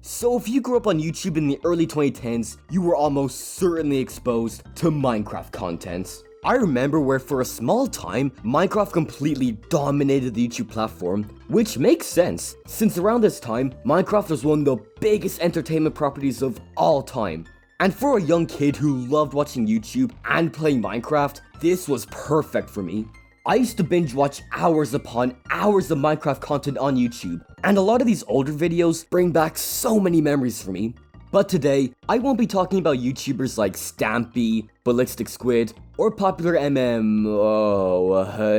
So if you grew up on YouTube in the early 2010s, you were almost certainly exposed to Minecraft content. I remember where for a small time, Minecraft completely dominated the YouTube platform, which makes sense, since around this time, Minecraft was one of the biggest entertainment properties of all time. And for a young kid who loved watching YouTube and playing Minecraft, this was perfect for me. I used to binge watch hours upon hours of Minecraft content on YouTube, and a lot of these older videos bring back so many memories for me. But today, I won't be talking about YouTubers like Stampy, Ballistic Squid, or popular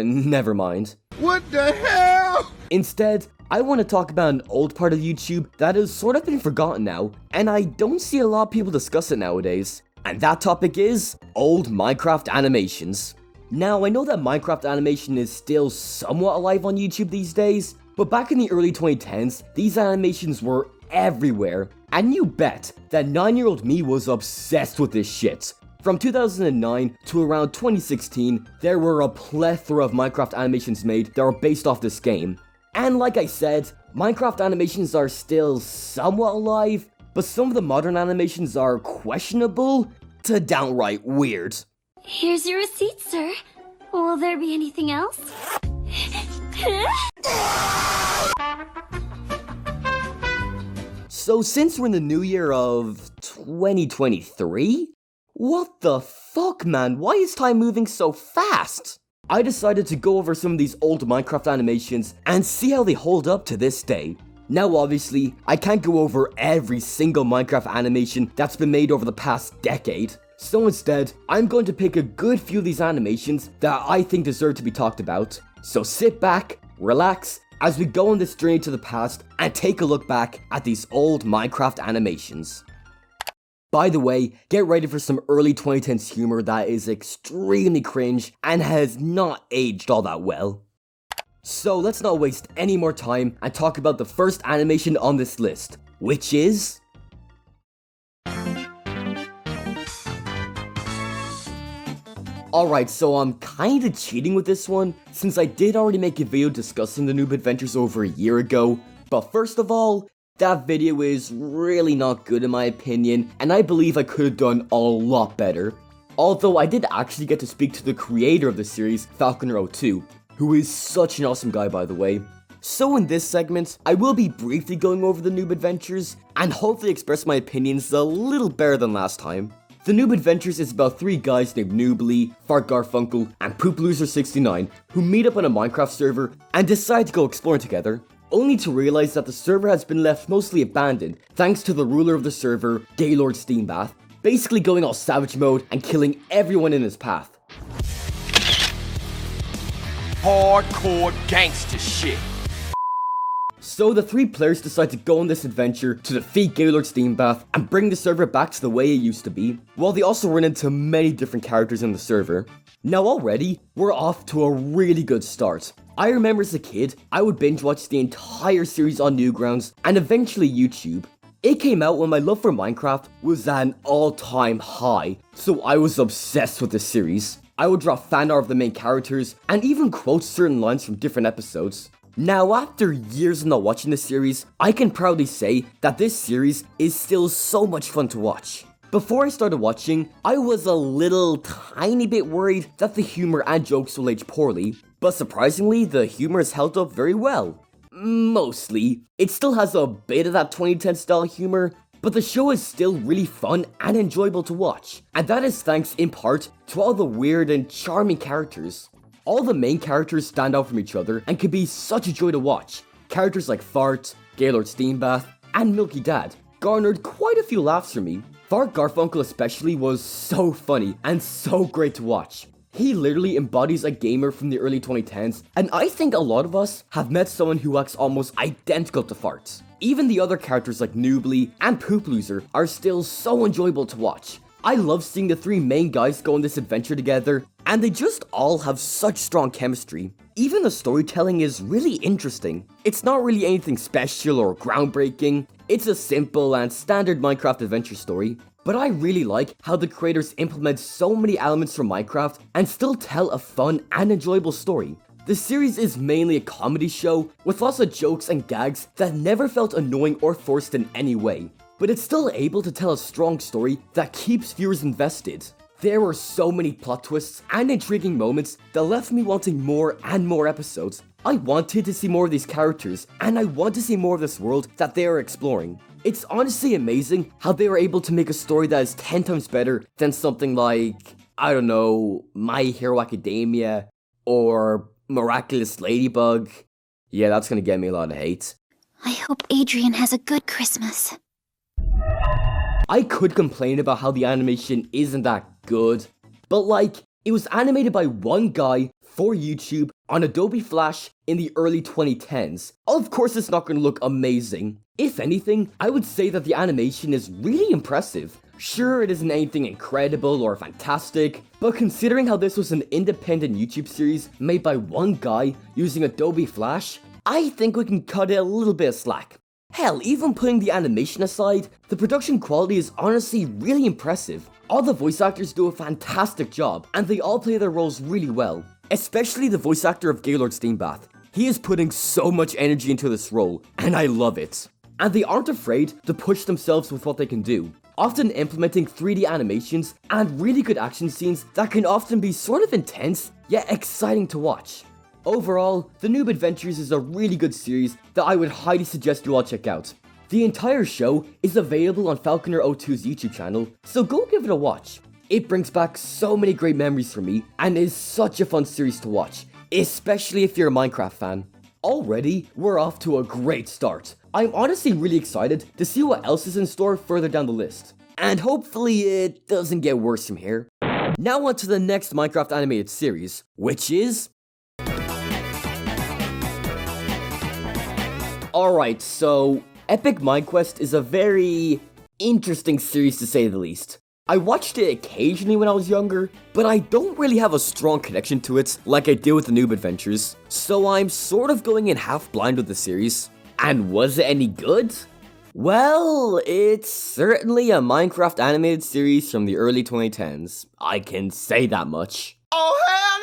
never mind. What the hell? Instead, I want to talk about an old part of YouTube that has sort of been forgotten now, and I don't see a lot of people discuss it nowadays. And that topic is old Minecraft animations. Now, I know that Minecraft animation is still somewhat alive on YouTube these days, but back in the early 2010s, these animations were everywhere, and you bet that 9-year-old me was obsessed with this shit. From 2009 to around 2016, there were a plethora of Minecraft animations made that were based off this game. And like I said, Minecraft animations are still somewhat alive, but some of the modern animations are questionable to downright weird. Here's your receipt, sir. Will there be anything else? So since we're in the new year of 2023? What the fuck, man? Why is time moving so fast? I decided to go over some of these old Minecraft animations and see how they hold up to this day. Now obviously, I can't go over every single Minecraft animation that's been made over the past decade. So instead, I'm going to pick a good few of these animations that I think deserve to be talked about. So sit back, relax, as we go on this journey to the past and take a look back at these old Minecraft animations. By the way, get ready for some early 2010s humor that is extremely cringe and has not aged all that well. So let's not waste any more time and talk about the first animation on this list, which is... Alright, so I'm kinda cheating with this one, since I did already make a video discussing the Noob Adventures over a year ago, but first of all, that video is really not good in my opinion, and I believe I could have done a lot better. Although I did actually get to speak to the creator of the series, Falconer02, who is such an awesome guy by the way. So in this segment, I will be briefly going over the Noob Adventures, and hopefully express my opinions a little better than last time. The Noob Adventures is about 3 guys named Noobly, Fart Garfunkel, and Pooploser69 who meet up on a Minecraft server and decide to go exploring together, only to realize that the server has been left mostly abandoned thanks to the ruler of the server, Gaylord Steambath, basically going all savage mode and killing everyone in his path. Hardcore gangster shit. So the 3 players decide to go on this adventure to defeat Gaylord Steambath and bring the server back to the way it used to be, while they also run into many different characters in the server. Now already, we're off to a really good start. I remember as a kid, I would binge watch the entire series on Newgrounds and eventually YouTube. It came out when my love for Minecraft was at an all-time high, so I was obsessed with this series. I would draw fan art of the main characters and even quote certain lines from different episodes. Now, after years of not watching this series, I can proudly say that this series is still so much fun to watch. Before I started watching, I was a little tiny bit worried that the humor and jokes will age poorly, but surprisingly, the humor has held up very well. Mostly. It still has a bit of that 2010 style humor, but the show is still really fun and enjoyable to watch, and that is thanks in part to all the weird and charming characters. All the main characters stand out from each other and can be such a joy to watch. Characters like Fart, Gaylord Steambath, and Milky Dad garnered quite a few laughs from me. Fart Garfunkel especially was so funny and so great to watch. He literally embodies a gamer from the early 2010s, and I think a lot of us have met someone who acts almost identical to Fart. Even the other characters like Noobly and Pooploser are still so enjoyable to watch. I love seeing the 3 main guys go on this adventure together, and they just all have such strong chemistry. Even the storytelling is really interesting. It's not really anything special or groundbreaking, it's a simple and standard Minecraft adventure story, but I really like how the creators implement so many elements from Minecraft and still tell a fun and enjoyable story. The series is mainly a comedy show with lots of jokes and gags that never felt annoying or forced in any way, but it's still able to tell a strong story that keeps viewers invested. There were so many plot twists and intriguing moments that left me wanting more and more episodes. I wanted to see more of these characters, and I want to see more of this world that they are exploring. It's honestly amazing how they were able to make a story that is 10 times better than something like, I don't know, My Hero Academia, or Miraculous Ladybug. Yeah, that's gonna get me a lot of hate. I hope Adrian has a good Christmas. I could complain about how the animation isn't that good, but like, it was animated by one guy for YouTube on Adobe Flash in the early 2010s. Of course it's not gonna look amazing. If anything, I would say that the animation is really impressive. Sure, it isn't anything incredible or fantastic, but considering how this was an independent YouTube series made by one guy using Adobe Flash, I think we can cut it a little bit of slack. Hell, even putting the animation aside, the production quality is honestly really impressive. All the voice actors do a fantastic job, and they all play their roles really well. Especially the voice actor of Gaylord Steenbath. He is putting so much energy into this role, and I love it. And they aren't afraid to push themselves with what they can do, often implementing 3D animations and really good action scenes that can often be sort of intense, yet exciting to watch. Overall, the Noob Adventures is a really good series that I would highly suggest you all check out. The entire show is available on Falconer02's YouTube channel, so go give it a watch. It brings back so many great memories for me, and is such a fun series to watch, especially if you're a Minecraft fan. Already, we're off to a great start. I'm honestly really excited to see what else is in store further down the list. And hopefully it doesn't get worse from here. Now on to the next Minecraft animated series, which is... Alright, so Epic Minequest is a very interesting series to say the least. I watched it occasionally when I was younger, but I don't really have a strong connection to it like I did with the Noob Adventures, so I'm sort of going in half blind with the series. And was it any good? Well, it's certainly a Minecraft animated series from the early 2010s. I can say that much. Oh, hell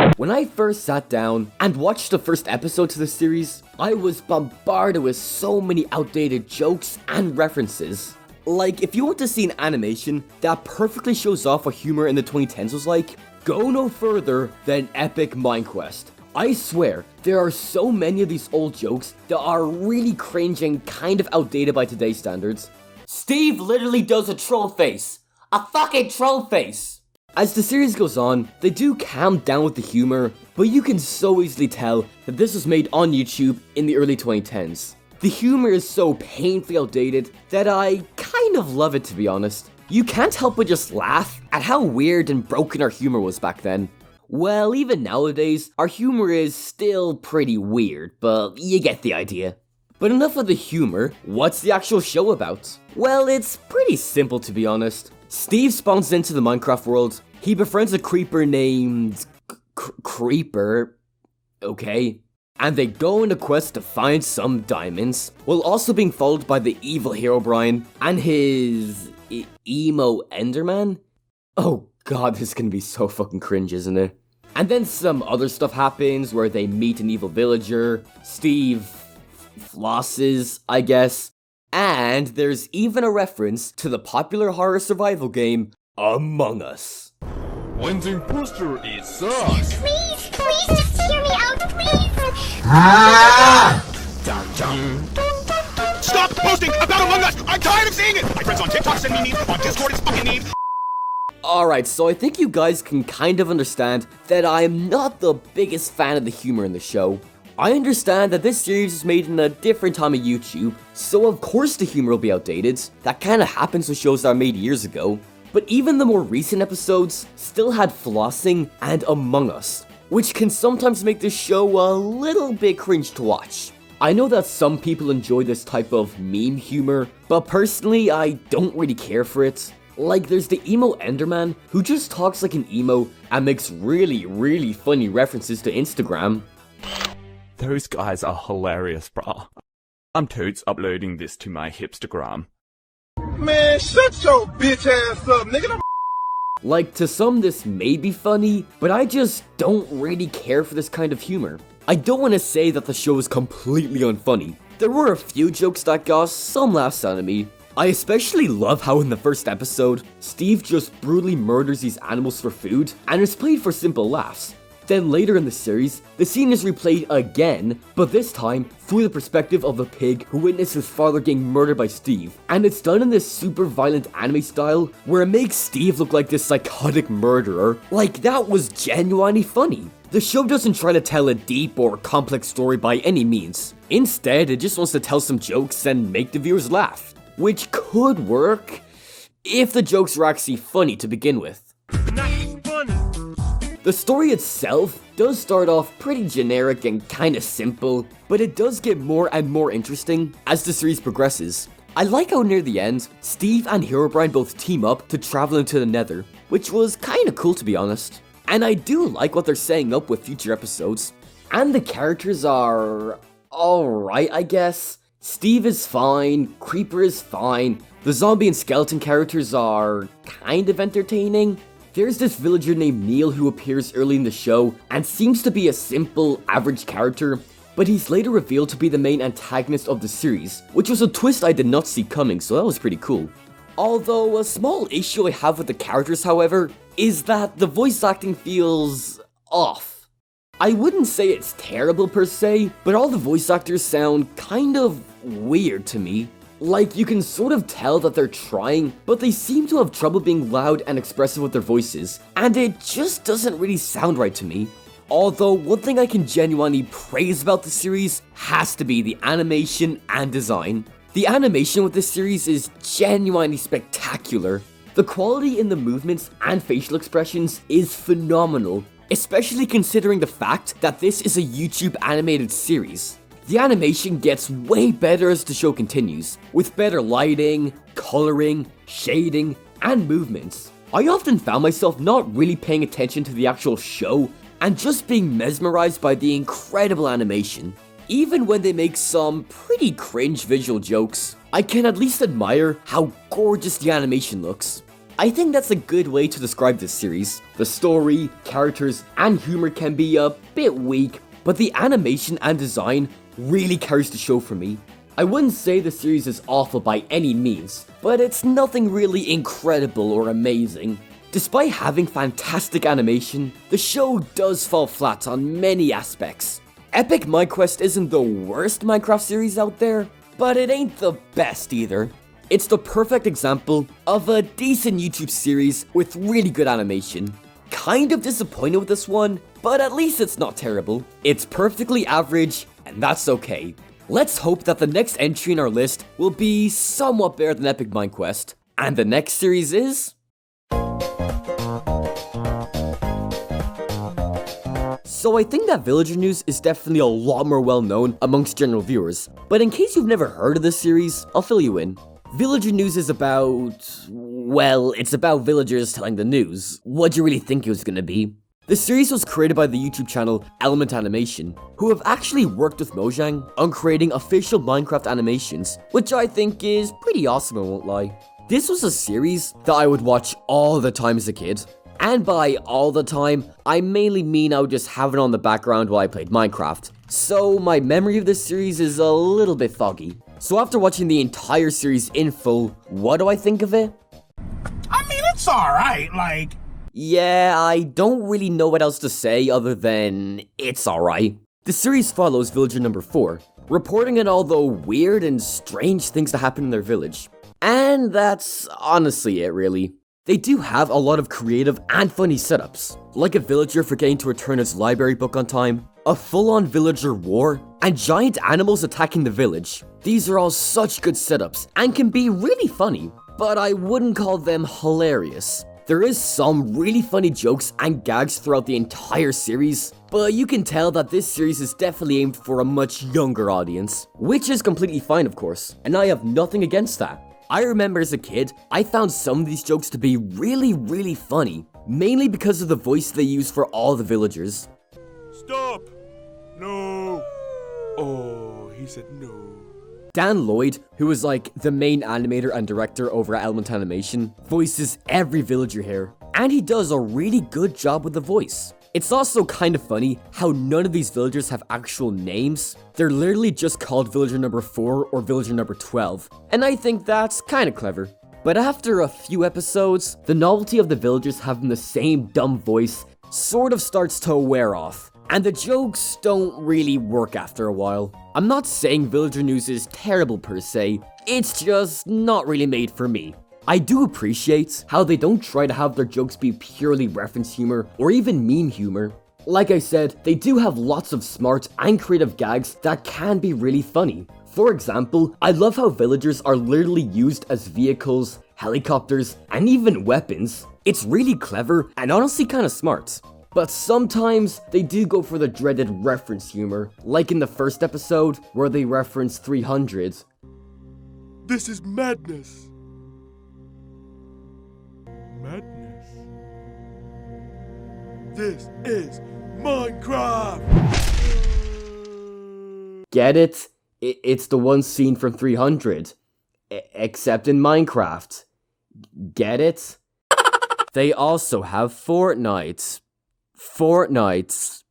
no! When I first sat down and watched the first episode to the series, I was bombarded with so many outdated jokes and references. Like, if you want to see an animation that perfectly shows off what humor in the 2010s was like, go no further than Epic Minequest. I swear, there are so many of these old jokes that are really cringe and kind of outdated by today's standards. Steve literally does a troll face. A fucking troll face! As the series goes on, they do calm down with the humor, but you can so easily tell that this was made on YouTube in the early 2010s. The humor is so painfully outdated that I kind of love it, to be honest. You can't help but just laugh at how weird and broken our humor was back then. Well, even nowadays, our humor is still pretty weird, but you get the idea. But enough of the humor, what's the actual show about? Well, it's pretty simple, to be honest. Steve spawns into the Minecraft world, he befriends a creeper named... Creeper? Okay. And they go on a quest to find some diamonds, while also being followed by the evil Herobrine and his... emo Enderman? Oh god, this is gonna be so fucking cringe, isn't it? And then some other stuff happens where they meet an evil villager, Steve flosses, I guess, and there's even a reference to the popular horror survival game, Among Us. When's imposter is sus. Please, please just hear me out, please! Stop posting about Among Us! I'm tired of seeing it! My friends on TikTok send me memes, on Discord it's fucking memes. Alright, so I think you guys can kind of understand that I'm not the biggest fan of the humor in the show. I understand that this series is made in a different time of YouTube, so of course the humor will be outdated. That kinda happens with shows that are made years ago. But even the more recent episodes still had flossing and Among Us, which can sometimes make the show a little bit cringe to watch. I know that some people enjoy this type of meme humor, but personally I don't really care for it. Like, there's the emo Enderman, who just talks like an emo and makes really funny references to Instagram. Those guys are hilarious, brah. I'm totes uploading this to my hipstagram. Man, shut your bitch ass up, nigga. Like, to some this may be funny, but I just don't really care for this kind of humor. I don't want to say that the show is completely unfunny. There were a few jokes that got some laughs out of me. I especially love how in the first episode, Steve just brutally murders these animals for food, and it's played for simple laughs. Then later in the series, the scene is replayed again, but this time through the perspective of a pig who witnessed his father getting murdered by Steve. And it's done in this super violent anime style, where it makes Steve look like this psychotic murderer. Like, that was genuinely funny. The show doesn't try to tell a deep or complex story by any means. Instead, it just wants to tell some jokes and make the viewers laugh. Which could work, if the jokes were actually funny to begin with. The story itself does start off pretty generic and kinda simple, but it does get more and more interesting as the series progresses. I like how near the end, Steve and Herobrine both team up to travel into the Nether, which was kinda cool to be honest. And I do like what they're setting up with future episodes. And the characters are alright, I guess. Steve is fine, Creeper is fine, the zombie and skeleton characters are kind of entertaining. There's this villager named Neil who appears early in the show and seems to be a simple, average character, but he's later revealed to be the main antagonist of the series, which was a twist I did not see coming, so that was pretty cool. Although, a small issue I have with the characters, however, is that the voice acting feels off. I wouldn't say it's terrible per se, but all the voice actors sound kind of weird to me. Like, you can sort of tell that they're trying, but they seem to have trouble being loud and expressive with their voices, and it just doesn't really sound right to me. Although, one thing I can genuinely praise about the series has to be the animation and design. The animation with this series is genuinely spectacular. The quality in the movements and facial expressions is phenomenal, especially considering the fact that this is a YouTube animated series. The animation gets way better as the show continues, with better lighting, coloring, shading, and movements. I often found myself not really paying attention to the actual show and just being mesmerized by the incredible animation. Even when they make some pretty cringe visual jokes, I can at least admire how gorgeous the animation looks. I think that's a good way to describe this series. The story, characters, and humor can be a bit weak, but the animation and design really carries the show for me. I wouldn't say the series is awful by any means, but it's nothing really incredible or amazing. Despite having fantastic animation, the show does fall flat on many aspects. Epic Minequest isn't the worst Minecraft series out there, but it ain't the best either. It's the perfect example of a decent YouTube series with really good animation. Kind of disappointed with this one, but at least it's not terrible. It's perfectly average, and that's okay. Let's hope that the next entry in our list will be somewhat better than Epic Minequest. And the next series is... So I think that Villager News is definitely a lot more well known amongst general viewers, but in case you've never heard of this series, I'll fill you in. Villager News is about... well, it's about villagers telling the news. What'd you really think it was gonna be? The series was created by the YouTube channel Element Animation, who have actually worked with Mojang on creating official Minecraft animations, which I think is pretty awesome, I won't lie. This was a series that I would watch all the time as a kid. And by all the time, I mainly mean I would just have it on the background while I played Minecraft. So my memory of this series is a little bit foggy. So after watching the entire series in full, what do I think of it? I mean, it's alright, like... Yeah, I don't really know what else to say other than it's alright. The series follows villager number 4, reporting on all the weird and strange things that happen in their village. And that's honestly it, really. They do have a lot of creative and funny setups, like a villager forgetting to return his library book on time, a full-on villager war, and giant animals attacking the village. These are all such good setups and can be really funny, but I wouldn't call them hilarious. There is some really funny jokes and gags throughout the entire series, but you can tell that this series is definitely aimed for a much younger audience, which is completely fine of course, and I have nothing against that. I remember as a kid, I found some of these jokes to be really funny, mainly because of the voice they use for all the villagers. Stop! No! Oh, he said no. Dan Lloyd, who is like the main animator and director over at Element Animation, voices every villager here. and he does a really good job with the voice. It's also kind of funny how none of these villagers have actual names. They're literally just called villager number 4 or villager number 12, and I think that's kind of clever. But after a few episodes, the novelty of the villagers having the same dumb voice sort of starts to wear off, and the jokes don't really work after a while. I'm not saying villager news is terrible per se, it's just not really made for me. I do appreciate how they don't try to have their jokes be purely reference humor or even meme humor. Like I said, they do have lots of smart and creative gags that can be really funny. For example, I love how villagers are literally used as vehicles, helicopters, and even weapons. It's really clever and honestly kind of smart. But sometimes they do go for the dreaded reference humor, like in the first episode where they reference 300. This is madness. Madness. This is Minecraft. Get it? It's the one scene from 300. Except in Minecraft. Get it? They also have Fortnite. Fortnite.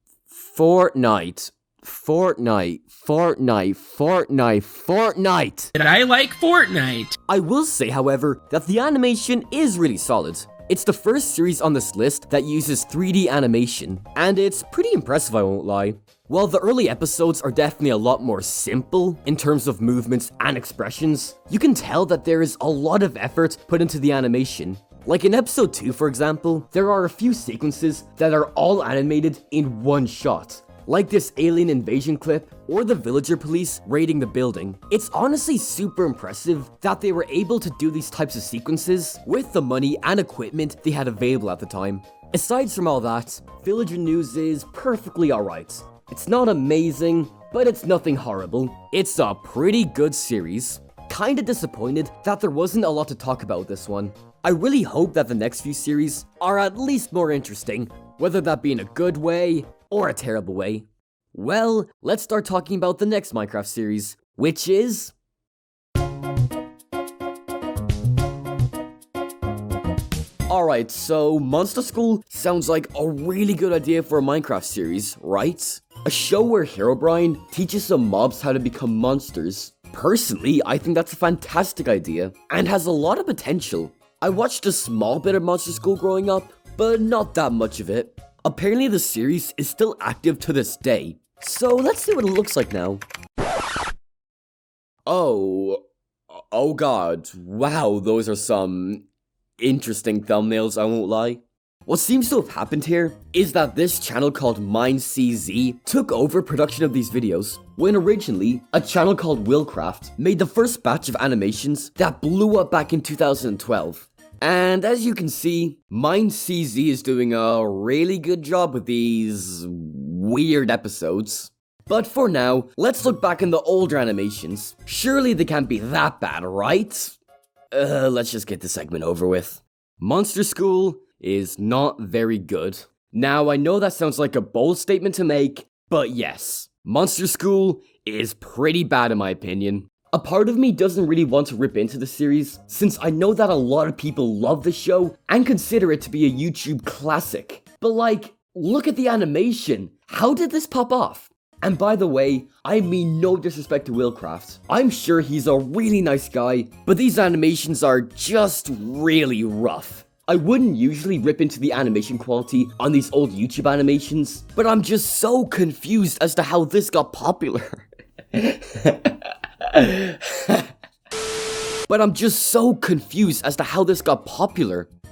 And I like Fortnite. I will say, however, that the animation is really solid. It's the first series on this list that uses 3D animation, and it's pretty impressive, I won't lie. While the early episodes are definitely a lot more simple in terms of movements and expressions, you can tell that there is a lot of effort put into the animation. Like in episode 2, for example, there are a few sequences that are all animated in one shot. Like this alien invasion clip, or the villager police raiding the building. It's honestly super impressive that they were able to do these types of sequences with the money and equipment they had available at the time. Aside from all that, Villager News is perfectly alright. It's not amazing, but it's nothing horrible. It's a pretty good series. Kinda disappointed that there wasn't a lot to talk about with this one. I really hope that the next few series are at least more interesting, whether that be in a good way or a terrible way. Well, let's start talking about the next Minecraft series, which is... Alright, so Monster School sounds like a really good idea for a Minecraft series, right? A show where Herobrine teaches some mobs how to become monsters. Personally, I think that's a fantastic idea, and has a lot of potential. I watched a small bit of Monster School growing up, but not that much of it. Apparently the series is still active to this day, so let's see what it looks like now. Oh god, wow, those are some interesting thumbnails, I won't lie. What seems to have happened here is that this channel called MineCZ took over production of these videos, when originally a channel called Willcraft made the first batch of animations that blew up back in 2012. And as you can see, MineCZ is doing a really good job with these weird episodes. But for now, let's look back in the older animations. Surely they can't be that bad, right? Let's just get this segment over with. Monster School is not very good. Now, I know that sounds like a bold statement to make, but yes, Monster School is pretty bad in my opinion. A part of me doesn't really want to rip into the series, since I know that a lot of people love the show and consider it to be a YouTube classic. But like, look at the animation. How did this pop off? And by the way, I mean no disrespect to Willcraft. I'm sure he's a really nice guy, but these animations are just really rough. I wouldn't usually rip into the animation quality on these old YouTube animations, but I'm just so confused as to how this got popular.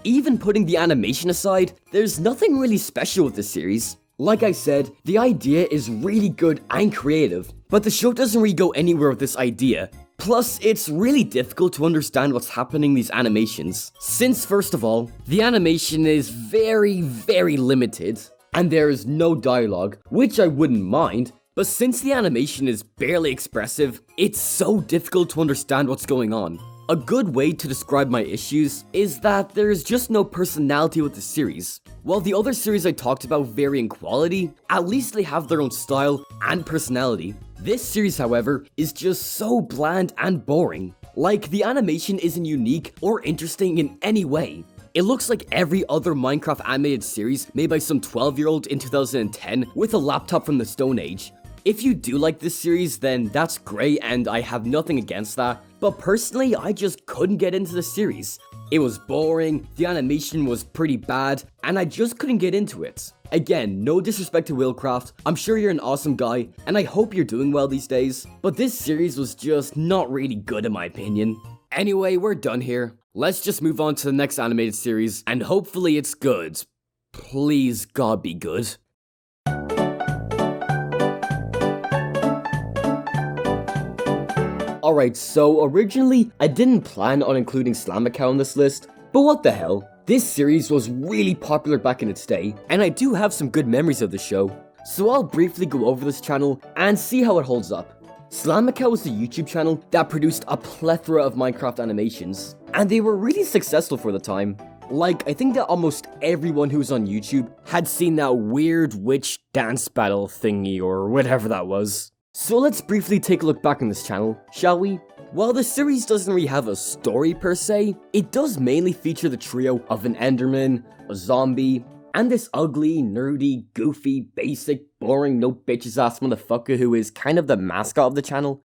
Even putting the animation aside, there's nothing really special with this series. Like I said, the idea is really good and creative, but the show doesn't really go anywhere with this idea. Plus, it's really difficult to understand what's happening in these animations, since first of all, the animation is very limited, and there is no dialogue, which I wouldn't mind, but since the animation is barely expressive, it's so difficult to understand what's going on. A good way to describe my issues is that there's just no personality with the series. While the other series I talked about vary in quality, at least they have their own style and personality. This series, however, is just so bland and boring. Like, the animation isn't unique or interesting in any way. It looks like every other Minecraft animated series made by some 12-year-old in 2010 with a laptop from the Stone Age. If you do like this series, then that's great and I have nothing against that, but personally, I just couldn't get into the series. It was boring, the animation was pretty bad, and I just couldn't get into it. Again, no disrespect to Willcraft, I'm sure you're an awesome guy, and I hope you're doing well these days, but this series was just not really good in my opinion. Anyway, we're done here. Let's just move on to the next animated series, and hopefully it's good. Please, God, be good. Alright, so originally, I didn't plan on including Slamacow on this list, but what the hell. This series was really popular back in its day, and I do have some good memories of the show, so I'll briefly go over this channel and see how it holds up. Slamacow was a YouTube channel that produced a plethora of Minecraft animations, and they were really successful for the time. Like, I think that almost everyone who was on YouTube had seen that weird witch dance battle thingy or whatever that was. So let's briefly take a look back on this channel, shall we? While the series doesn't really have a story per se, it does mainly feature the trio of an Enderman, a zombie, and this ugly, nerdy, goofy, basic, boring, no bitches ass motherfucker who is kind of the mascot of the channel.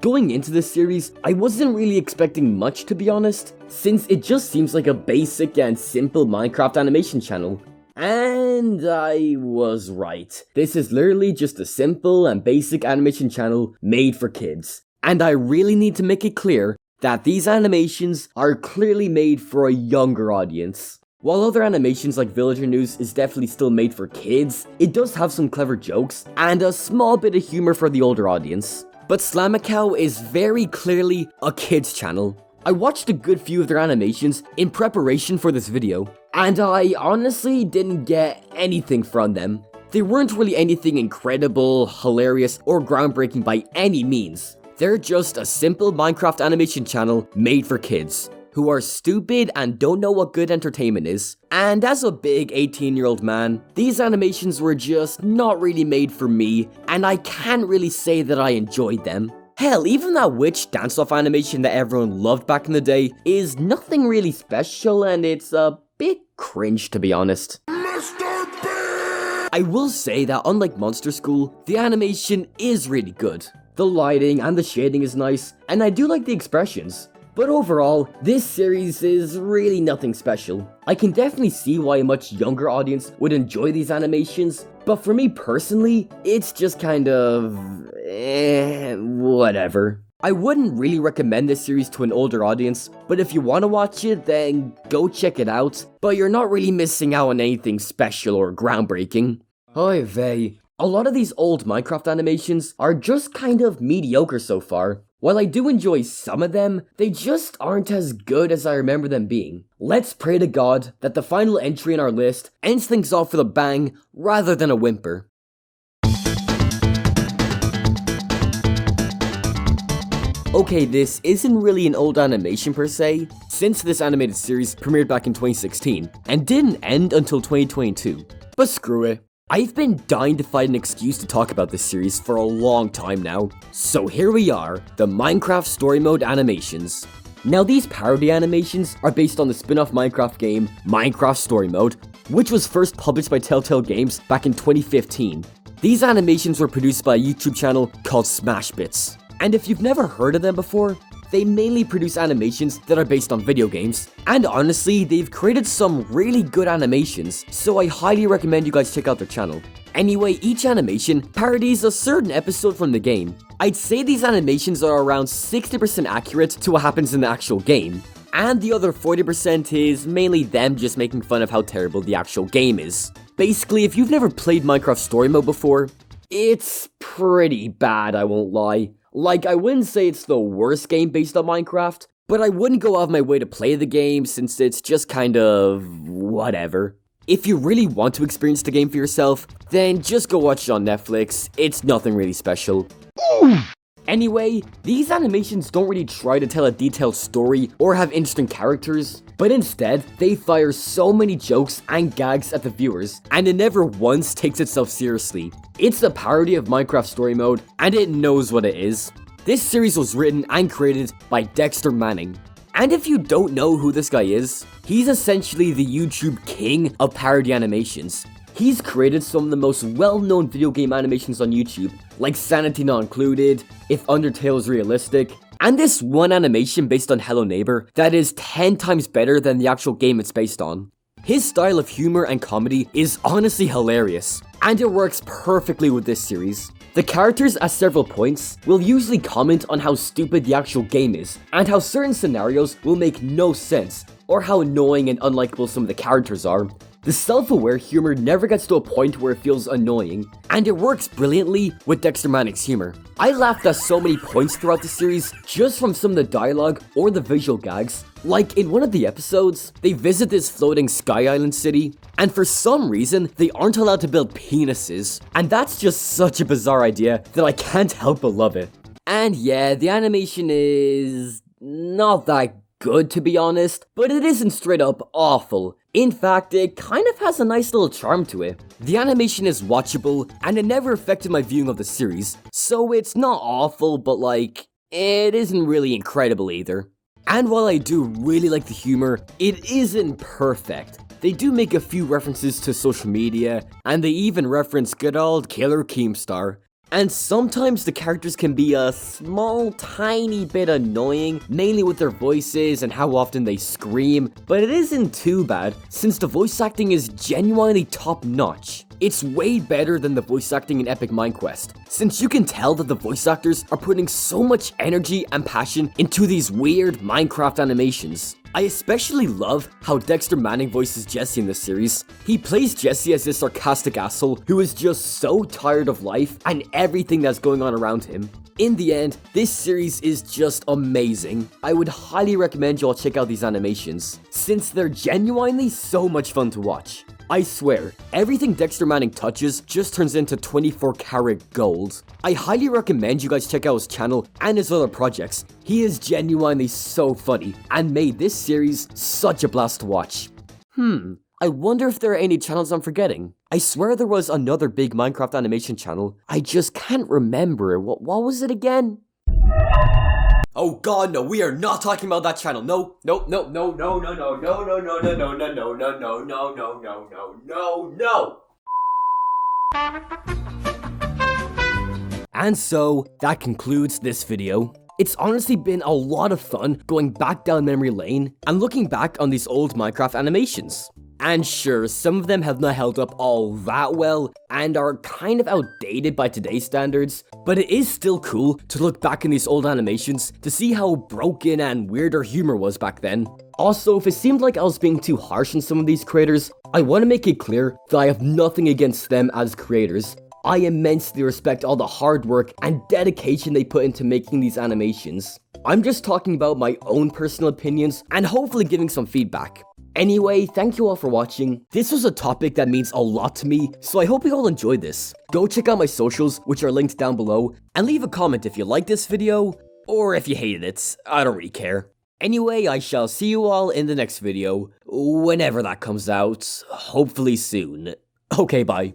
Going into this series, I wasn't really expecting much to be honest, since it just seems like a basic and simple Minecraft animation channel. And I was right. This is literally just a simple and basic animation channel made for kids. And I really need to make it clear that these animations are clearly made for a younger audience. While other animations like Villager News is definitely still made for kids, it does have some clever jokes and a small bit of humor for the older audience. But Slamacow is very clearly a kids channel. I watched a good few of their animations in preparation for this video, and I honestly didn't get anything from them. They weren't really anything incredible, hilarious, or groundbreaking by any means. They're just a simple Minecraft animation channel made for kids, who are stupid and don't know what good entertainment is. And as a big 18-year-old man, these animations were just not really made for me, and I can't really say that I enjoyed them. Hell, even that witch dance-off animation that everyone loved back in the day is nothing really special, and it's a bit cringe to be honest. I will say that unlike Monster School, the animation is really good. The lighting and the shading is nice, and I do like the expressions. But overall, this series is really nothing special. I can definitely see why a much younger audience would enjoy these animations, but for me personally, it's just kind of whatever. I wouldn't really recommend this series to an older audience, but if you want to watch it, then go check it out, but you're not really missing out on anything special or groundbreaking. Oy vey. A lot of these old Minecraft animations are just kind of mediocre so far. While I do enjoy some of them, they just aren't as good as I remember them being. Let's pray to God that the final entry in our list ends things off with a bang rather than a whimper. Okay, this isn't really an old animation per se, since this animated series premiered back in 2016 and didn't end until 2022. But screw it. I've been dying to find an excuse to talk about this series for a long time now. So here we are, the Minecraft Story Mode animations. Now these parody animations are based on the spin-off Minecraft game, Minecraft Story Mode, which was first published by Telltale Games back in 2015. These animations were produced by a YouTube channel called Smashbits. And if you've never heard of them before, they mainly produce animations that are based on video games, and honestly, they've created some really good animations, so I highly recommend you guys check out their channel. Anyway, each animation parodies a certain episode from the game. I'd say these animations are around 60% accurate to what happens in the actual game, and the other 40% is mainly them just making fun of how terrible the actual game is. Basically, if you've never played Minecraft Story Mode before, it's pretty bad, I won't lie. Like, I wouldn't say it's the worst game based on Minecraft, but I wouldn't go out of my way to play the game since it's just kind of whatever. If you really want to experience the game for yourself, then just go watch it on Netflix, it's nothing really special. Anyway, these animations don't really try to tell a detailed story or have interesting characters, but instead, they fire so many jokes and gags at the viewers, and it never once takes itself seriously. It's a parody of Minecraft Story Mode, and it knows what it is. This series was written and created by Dexter Manning, And if you don't know who this guy is, he's essentially the YouTube king of parody animations. He's created some of the most well-known video game animations on YouTube, like Sanity Not Included, If Undertale is Realistic, and this one animation based on Hello Neighbor that is 10 times better than the actual game it's based on. His style of humor and comedy is honestly hilarious, and it works perfectly with this series. The characters at several points will usually comment on how stupid the actual game is, and how certain scenarios will make no sense, or how annoying and unlikable some of the characters are. The self-aware humor never gets to a point where it feels annoying, and it works brilliantly with Dexter Manning's humor. I laughed at so many points throughout the series just from some of the dialogue or the visual gags. Like in one of the episodes, they visit this floating sky island city, and for some reason, they aren't allowed to build penises. And that's just such a bizarre idea that I can't help but love it. And yeah, the animation is not that good to be honest, but it isn't straight up awful. In fact, it kind of has a nice little charm to it. The animation is watchable, and it never affected my viewing of the series, so it's not awful, but like, it isn't really incredible either. And while I do really like the humor, it isn't perfect. They do make a few references to social media, and they even reference good old Killer Keemstar. And sometimes the characters can be a small, tiny bit annoying, mainly with their voices and how often they scream, but it isn't too bad, since the voice acting is genuinely top-notch. It's way better than the voice acting in Epic Minequest, since you can tell that the voice actors are putting so much energy and passion into these weird Minecraft animations. I especially love how Dexter Manning voices Jesse in this series. He plays Jesse as this sarcastic asshole who is just so tired of life and everything that's going on around him. In the end, this series is just amazing. I would highly recommend you all check out these animations, since they're genuinely so much fun to watch. I swear, everything Dexter Manning touches just turns into 24-karat gold. I highly recommend you guys check out his channel and his other projects. He is genuinely so funny and made this series such a blast to watch. I wonder if there are any channels I'm forgetting. I swear there was another big Minecraft animation channel. I just can't remember. What was it again? Oh god, no, we are not talking about that channel. No. And so, that concludes this video. It's honestly been a lot of fun going back down memory lane and looking back on these old Minecraft animations. And sure, some of them have not held up all that well and are kind of outdated by today's standards, but it is still cool to look back in these old animations to see how broken and weird their humor was back then. Also, if it seemed like I was being too harsh on some of these creators, I want to make it clear that I have nothing against them as creators. I immensely respect all the hard work and dedication they put into making these animations. I'm just talking about my own personal opinions and hopefully giving some feedback. Anyway, thank you all for watching. This was a topic that means a lot to me, so I hope you all enjoyed this. Go check out my socials, which are linked down below, and leave a comment if you liked this video, or if you hated it. I don't really care. Anyway, I shall see you all in the next video, whenever that comes out, hopefully soon. Okay, bye.